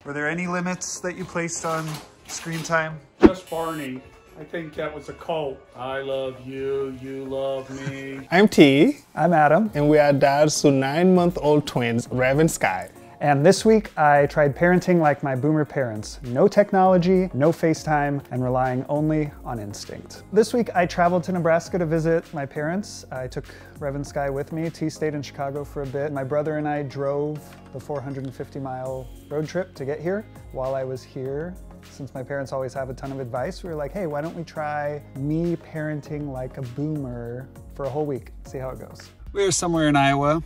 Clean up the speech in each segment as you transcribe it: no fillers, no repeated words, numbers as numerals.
Were there any limits that you placed on screen time? Just Barney. I think that was a cult. I love you, you love me. I'm T. I'm Adam. And we are dads to 9-month-old twins, Reve and Sky. And this week I tried parenting like my boomer parents. No technology, no FaceTime, and relying only on instinct. This week I traveled to Nebraska to visit my parents. I took Reve and Sky with me. T stayed in Chicago for a bit. My brother and I drove the 450-mile road trip to get here. While I was here, since my parents always have a ton of advice, we were like, hey, why don't we try me parenting like a boomer for a whole week, see how it goes. We're somewhere in Iowa,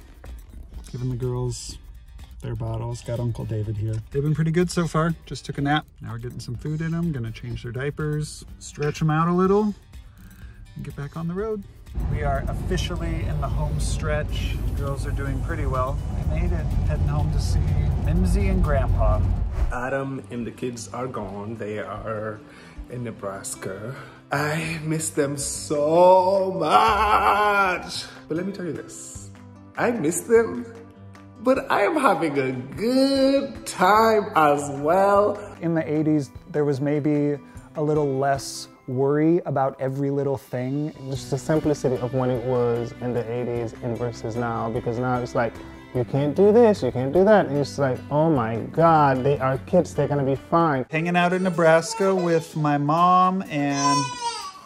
giving the girls their bottles. Got Uncle David here. They've been pretty good so far. Just took a nap. Now we're getting some food in them. Gonna change their diapers, stretch them out a little, and get back on the road. We are officially in the home stretch. The girls are doing pretty well. They made it, heading home to see Mimsy and Grandpa. Adam and the kids are gone. They are in Nebraska. I miss them so much. But let me tell you this. I miss them, but I am having a good time as well. In the 80s, there was maybe a little less worry about every little thing. Just the simplicity of when it was in the 80s and versus now, because now it's like, you can't do this, you can't do that. And it's like, oh my God, they are kids, they're gonna be fine. Hanging out in Nebraska with my mom and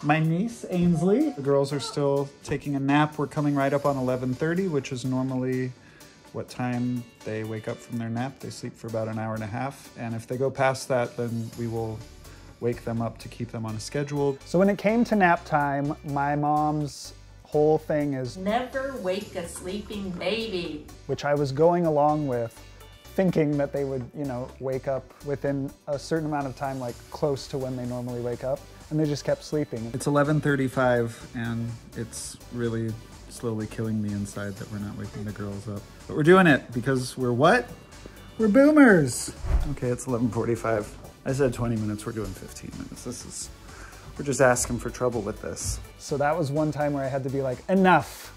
my niece, Ainsley. The girls are still taking a nap. We're coming right up on 11:30, which is normally what time they wake up from their nap. They sleep for about an hour and a half. And if they go past that, then we will wake them up to keep them on a schedule. So when it came to nap time, my mom's whole thing is never wake a sleeping baby, which I was going along with, thinking that they would, you know, wake up within a certain amount of time, like close to when they normally wake up, and they just kept sleeping. It's 11:35 and it's really slowly killing me inside that we're not waking the girls up. But we're doing it because we're what? We're boomers. Okay, it's 11:45. I said 20 minutes, we're doing 15 minutes. We're just asking for trouble with this. So that was one time where I had to be like, enough,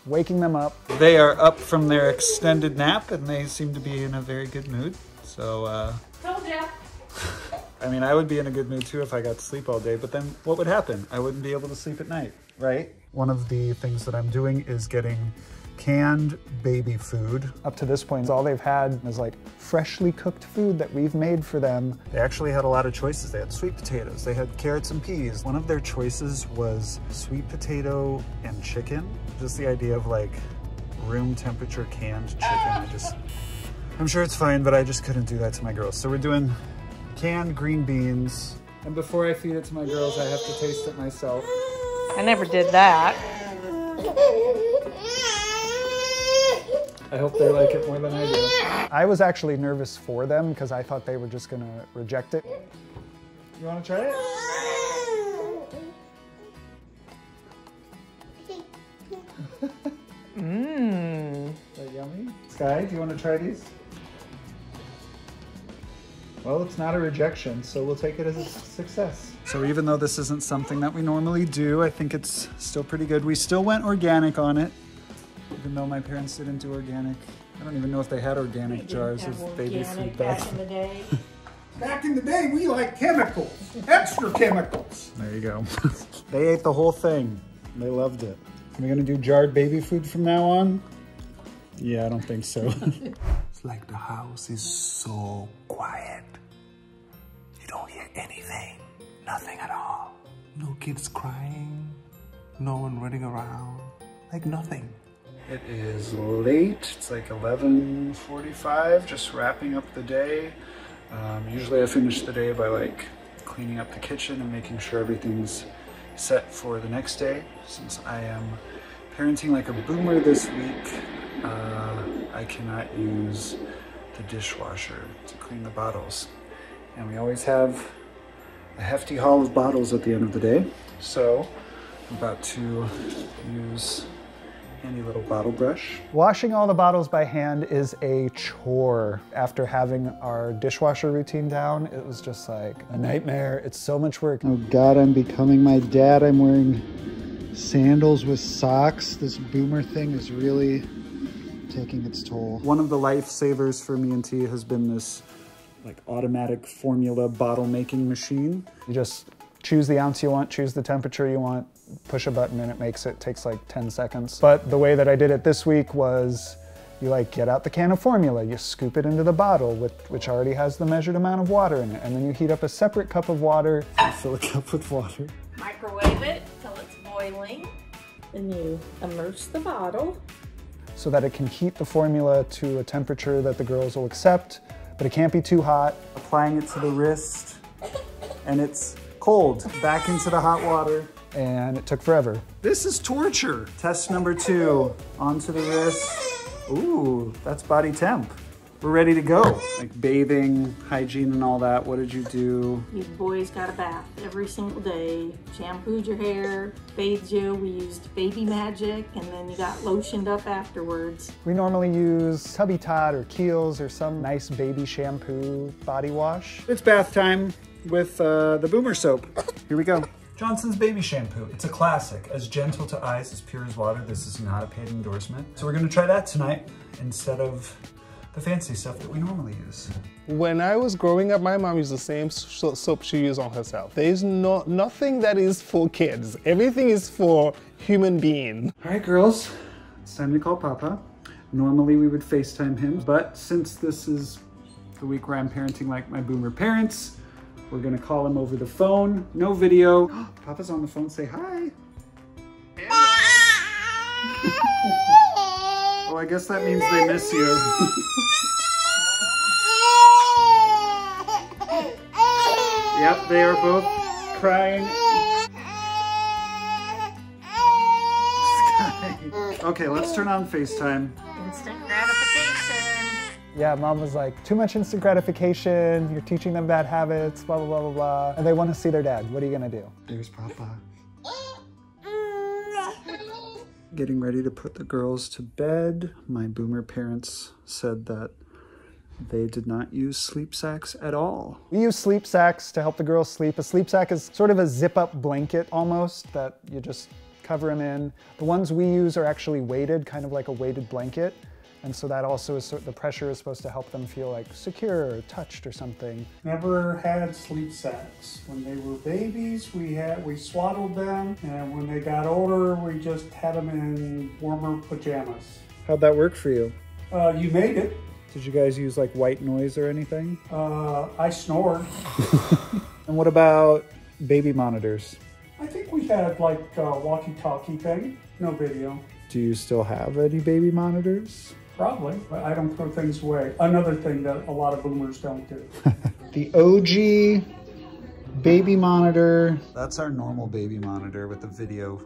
waking them up. They are up from their extended nap and they seem to be in a very good mood. So, told ya. I mean, I would be in a good mood too if I got to sleep all day, but then what would happen? I wouldn't be able to sleep at night, right? One of the things that I'm doing is getting canned baby food. Up to this point, all they've had is like freshly cooked food that we've made for them. They actually had a lot of choices. They had sweet potatoes, they had carrots and peas. One of their choices was sweet potato and chicken. Just the idea of like room temperature canned chicken. I'm sure it's fine, but I just couldn't do that to my girls. So we're doing canned green beans. And before I feed it to my girls, I have to taste it myself. I never did that. I hope they like it more than I do. I was actually nervous for them because I thought they were just gonna reject it. You wanna try it? Mmm. Is that yummy? Sky, do you wanna try these? Well, it's not a rejection, so we'll take it as a success. So even though this isn't something that we normally do, I think it's still pretty good. We still went organic on it, even though my parents didn't do organic. I don't even know if they had organic jars of baby food back in the day. Back in the day, we liked chemicals, extra chemicals. There you go. They ate the whole thing. They loved it. Are we gonna do jarred baby food from now on? Yeah, I don't think so. It's like the house is so quiet. You don't hear anything, nothing at all. No kids crying, no one running around, like nothing. It is late. It's like 11:45, just wrapping up the day. Usually I finish the day by like cleaning up the kitchen and making sure everything's set for the next day. Since I am parenting like a boomer this week, I cannot use the dishwasher to clean the bottles. And we always have a hefty haul of bottles at the end of the day. So I'm about to use handy little bottle brush. Washing all the bottles by hand is a chore. After having our dishwasher routine down, it was just like a nightmare. It's so much work. Oh God, I'm becoming my dad. I'm wearing sandals with socks. This boomer thing is really taking its toll. One of the lifesavers for me and T has been this like automatic formula bottle making machine. You just choose the ounce you want, choose the temperature you want, push a button and it makes it. Takes like 10 seconds. But the way that I did it this week was you like get out the can of formula, you scoop it into the bottle, which already has the measured amount of water in it, and then you heat up a separate cup of water. Fill a cup with water. Microwave it till it's boiling. Then you immerse the bottle. So that it can heat the formula to a temperature that the girls will accept, but it can't be too hot. Applying it to the wrist, and it's cold. Back into the hot water. And it took forever. This is torture. Test number 2, onto the wrist. Ooh, that's body temp. We're ready to go. Like bathing, hygiene and all that, what did you do? You boys got a bath every single day. Shampooed your hair, bathed you. We used Baby Magic, and then you got lotioned up afterwards. We normally use Tubby Tot or Kiehl's or some nice baby shampoo body wash. It's bath time with the Boomer soap. Here we go. Johnson's Baby Shampoo. It's a classic. As gentle to eyes, as pure as water. This is not a paid endorsement. So we're gonna try that tonight instead of the fancy stuff that we normally use. When I was growing up, my mom used the same soap she used on herself. There is nothing that is for kids. Everything is for human being. All right, girls, it's time to call Papa. Normally we would FaceTime him, but since this is the week where I'm parenting like my Boomer parents, we're gonna call him over the phone. No video. Papa's on the phone, say hi. Well, I guess that means they miss you. Yep, they are both crying. Okay, let's turn on FaceTime. Instant gratification. Yeah, Mom was like, too much instant gratification, you're teaching them bad habits, blah, blah, blah, blah, blah. And they want to see their dad. What are you gonna do? There's Papa. Getting ready to put the girls to bed. My Boomer parents said that they did not use sleep sacks at all. We use sleep sacks to help the girls sleep. A sleep sack is sort of a zip-up blanket almost that you just cover them in. The ones we use are actually weighted, kind of like a weighted blanket. And so that also is, the pressure is supposed to help them feel like secure or touched or something. Never had sleep sacks. When they were babies, we swaddled them, and when they got older, we just had them in warmer pajamas. How'd that work for you? You made it. Did you guys use like white noise or anything? I snored. And what about baby monitors? I think we had like a walkie-talkie thing. No video. Do you still have any baby monitors? Probably, but I don't throw things away. Another thing that a lot of boomers don't do. The OG baby monitor. That's our normal baby monitor with the video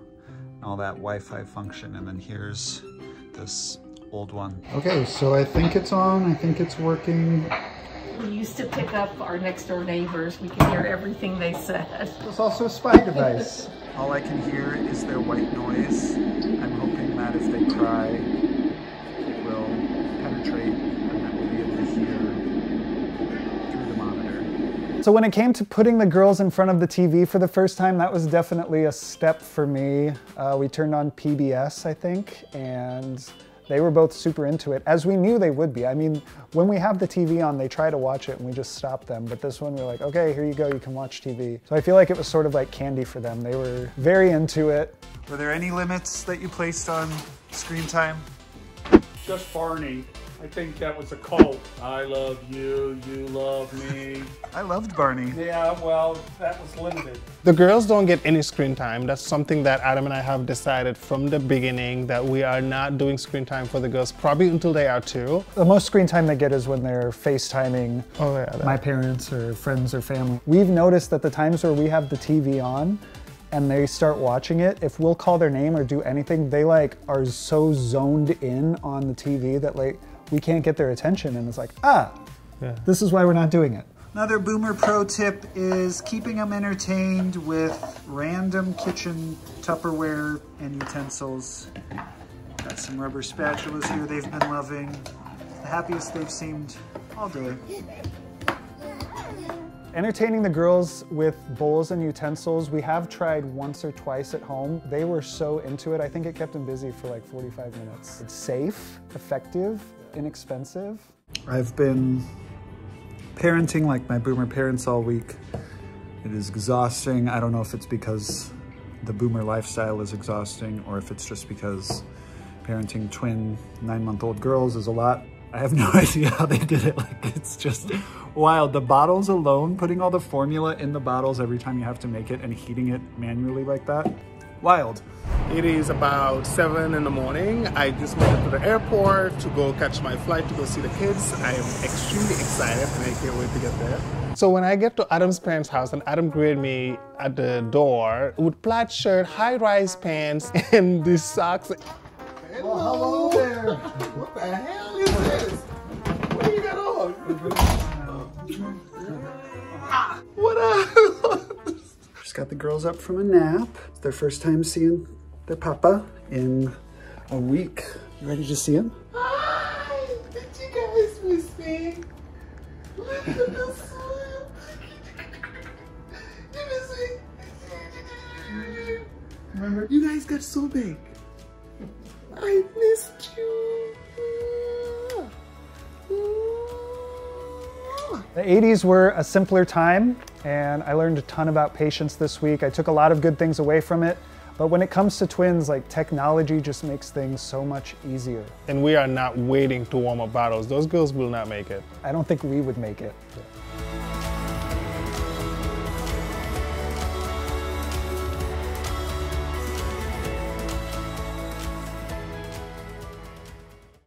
and all that Wi-Fi function. And then here's this old one. Okay, so I think it's on. I think it's working. We used to pick up our next door neighbors. We could hear everything they said. It's also a spy device. All I can hear is their white noise. I'm hoping that if they cry, it will penetrate and that we'll be able to hear through the monitor. So when it came to putting the girls in front of the TV for the first time, that was definitely a step for me. We turned on PBS, I think, and they were both super into it, as we knew they would be. I mean, when we have the TV on, they try to watch it and we just stop them. But this one, we're like, okay, here you go, you can watch TV. So I feel like it was sort of like candy for them. They were very into it. Were there any limits that you placed on screen time? Just Barney. I think that was a cult. I love you, you love me. I loved Barney. Yeah, well, that was limited. The girls don't get any screen time. That's something that Adam and I have decided from the beginning, that we are not doing screen time for the girls, probably until they are 2. The most screen time they get is when they're FaceTiming my parents or friends or family. We've noticed that the times where we have the TV on and they start watching it, if we'll call their name or do anything, they like are so zoned in on the TV that like we can't get their attention, and it's like, this is why we're not doing it. Another Boomer pro tip is keeping them entertained with random kitchen Tupperware and utensils. Got some rubber spatulas here they've been loving. The happiest they've seemed all day. Entertaining the girls with bowls and utensils, we have tried once or twice at home. They were so into it, I think it kept them busy for like 45 minutes. It's safe, effective, inexpensive. I've been parenting like my boomer parents all week. It is exhausting. I don't know if it's because the boomer lifestyle is exhausting or if it's just because parenting twin 9-month-old girls is a lot. I have no idea how they did it. Like, it's just wild. The bottles alone, putting all the formula in the bottles every time you have to make it and heating it manually like that, wild. It is about 7 in the morning. I just made it to the airport to go catch my flight to go see the kids. I am extremely excited and I can't wait to get there. So when I get to Adam's parents' house and Adam greeted me at the door with plaid shirt, high-rise pants, and these socks. Hello there. What the hell is this? What do you got on? What up? Just got the girls up from a nap. It's their first time seeing their papa in a week. You ready to see him? Hi! Did you guys miss me? Look at this. You miss me? Remember? You guys got so big. I missed you. The 80s were a simpler time, and I learned a ton about patience this week. I took a lot of good things away from it, but when it comes to twins, like, technology just makes things so much easier. And we are not waiting to warm up bottles. Those girls will not make it. I don't think we would make it.